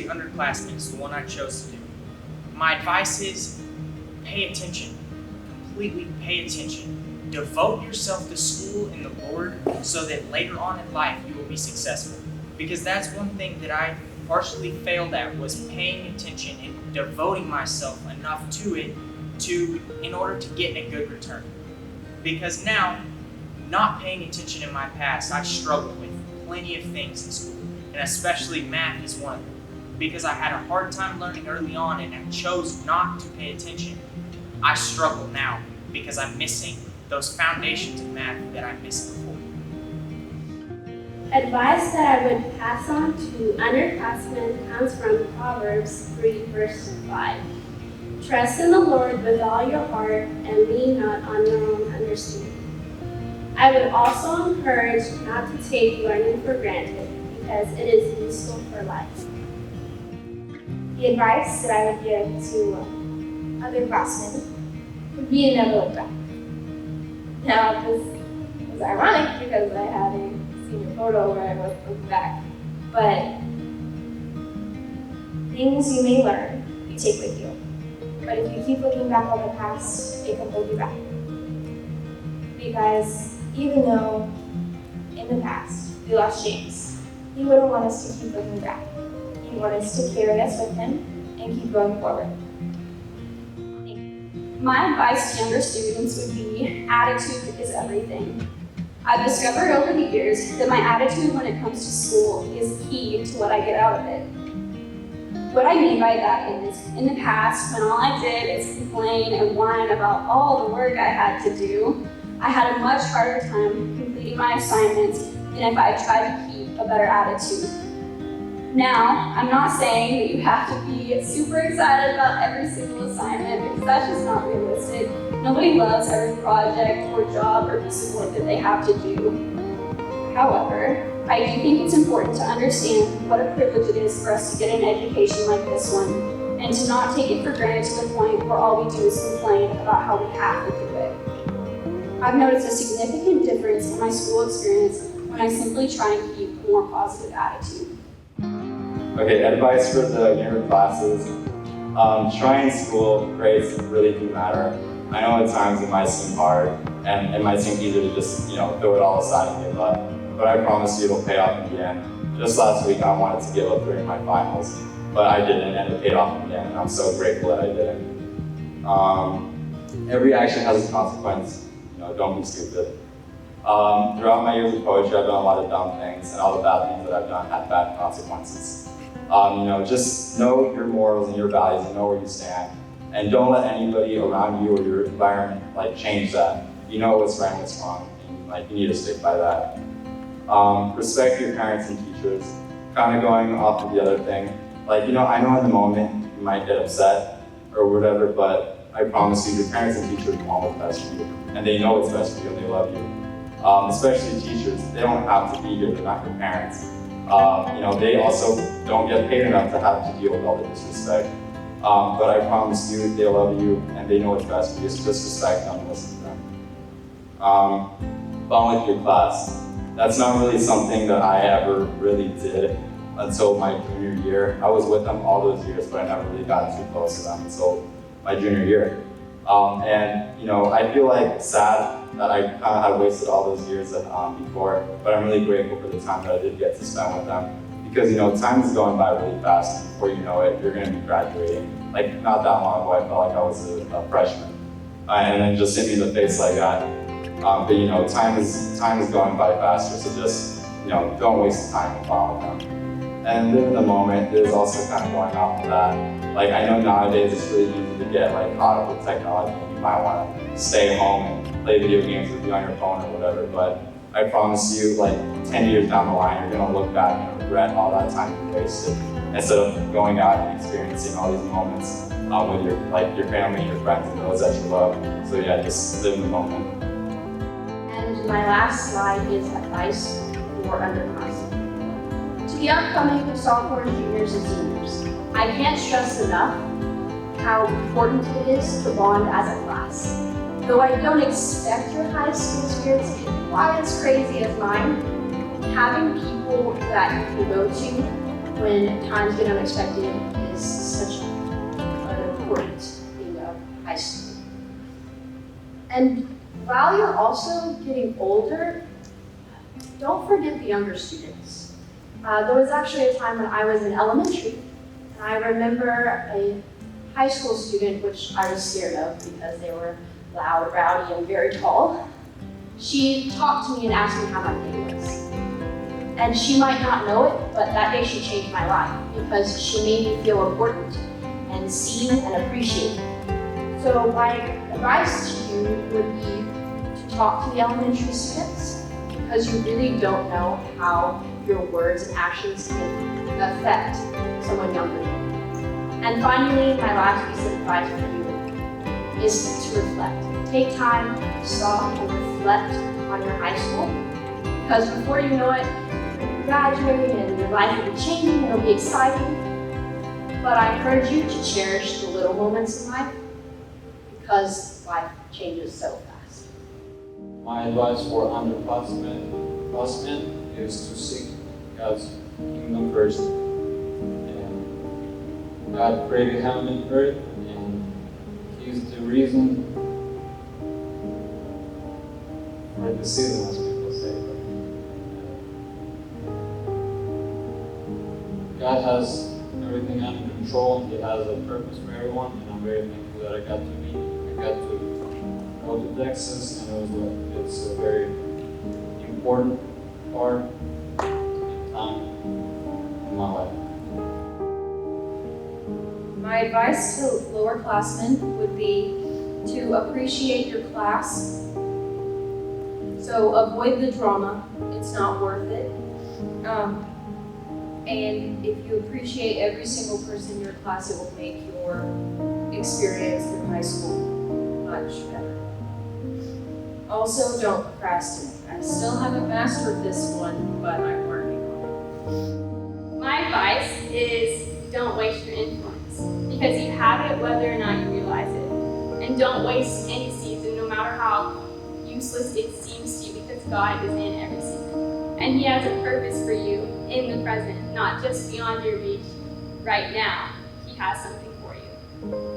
especially underclassmen, is the one I chose to do. My advice is pay attention. Completely pay attention. Devote yourself to school and the Lord so that later on in life you will be successful. Because that's one thing that I partially failed at, was paying attention and devoting myself enough to it in order to get a good return. Because now, not paying attention in my past, I struggled with plenty of things in school, and especially math is one of them. Because I had a hard time learning early on and I chose not to pay attention, I struggle now because I'm missing those foundations of math that I missed before. Advice that I would pass on to underclassmen comes from Proverbs 3, verse 5. Trust in the Lord with all your heart and lean not on your own understanding. I would also encourage not to take learning for granted because it is useful for life. The advice that I would give to underclassmen would be to never look back. Now, this is ironic because I had a senior photo where I was looking back, but things you may learn, you take with you. But if you keep looking back on the past, it can hold you back. Because even though in the past we lost James, he wouldn't want us to keep looking back. He wants us to carry us with him and keep going forward. My advice to younger students would be attitude is everything. I've discovered over the years that my attitude when it comes to school is key to what I get out of it. What I mean by that is, in the past, when all I did is complain and whine about all the work I had to do, I had a much harder time completing my assignments than if I tried to keep a better attitude. Now, I'm not saying that you have to be super excited about every single assignment because that's just not realistic. Nobody loves every project or job or piece of work that they have to do. However, I do think it's important to understand what a privilege it is for us to get an education like this one, and to not take it for granted to the point where all we do is complain about how we have to do it. I've noticed a significant difference in my school experience when I simply try and keep a more positive attitude. Okay, advice for the younger classes. Try in school, grades really do matter. I know at times it might seem hard, and it might seem easier to just, throw it all aside and give up. But I promise you it'll pay off in the end. Just last week I wanted to give up during my finals, but I didn't, and it paid off in the end, and I'm so grateful that I didn't. Every action has a consequence, don't be stupid. Throughout my years of poetry, I've done a lot of dumb things, and all the bad things that I've done had bad consequences. Just know your morals and your values and know where you stand. And don't let anybody around you or your environment change that. You know what's right and what's wrong, and you need to stick by that. Respect your parents and teachers. Kind of going off of the other thing, I know in the moment you might get upset or whatever, but I promise you, your parents and teachers want what's best for you, and they know what's best for you, and they love you. Especially teachers, they don't have to be here, they're not your parents. They also don't get paid enough to have to deal with all the disrespect. But I promise you, they love you, and they know what's best for you, so just respect them and listen to them. Bond with your class. That's not really something that I ever really did until my junior year. I was with them all those years, but I never really got too close to them until my junior year. I feel sad that I kind of had wasted all those years before, but I'm really grateful for the time that I did get to spend with them. Because, time is going by really fast, and before you know it, you're going to be graduating. Not that long ago, I felt like I was a freshman. And then just hit me in the face like that. But time is going by faster, so just, don't waste time and follow them. And live in the moment is also kind of going off of that. I know nowadays it's really easy to get caught up with technology, and you might want to stay home and play video games or be on your phone or whatever, but I promise you, 10 years down the line, you're gonna look back and regret all that time you wasted, instead of going out and experiencing all these moments with your family, your friends, and those that you love. So yeah, just live in the moment. And my last slide is advice for underclassmen. To the upcoming sophomores, juniors, and seniors, I can't stress enough how important it is to bond as a class. Though I don't expect your high school experience to be quite as crazy as mine, having people that you can go to when times get unexpected is such an important thing of high school. And while you're also getting older, don't forget the younger students. There was actually a time when I was in elementary, and I remember a high school student, which I was scared of because they were loud, rowdy, and very tall. She talked to me and asked me how my day was. And she might not know it, but that day she changed my life because she made me feel important and seen and appreciated. So my advice to you would be to talk to the elementary students because you really don't know how your words and actions can affect someone younger than you. And finally, my last piece of advice for you is to reflect. Take time to stop and reflect on your high school because before you know it, you'll be graduating and your life will be changing and it'll be exciting. But I encourage you to cherish the little moments in life because life changes so fast. My advice for underclassmen is to seek God's kingdom first. And God created heaven and earth, and He's the reason for the season, as people say. God has everything under control. He has a purpose for everyone, and I'm very thankful that I got to go to Texas, and it's a very important part and time in my life. My advice to lowerclassmen would be to appreciate your class. So avoid the drama, it's not worth it. And if you appreciate every single person in your class, it will make your experience through high school much better. Also, don't procrastinate. I still haven't mastered this one, but I'm working on it. My advice is don't waste your influence because you have it whether or not you realize it. And don't waste any season, no matter how useless it seems to you, because God is in every season. And He has a purpose for you in the present, not just beyond your reach right now. He has something for you.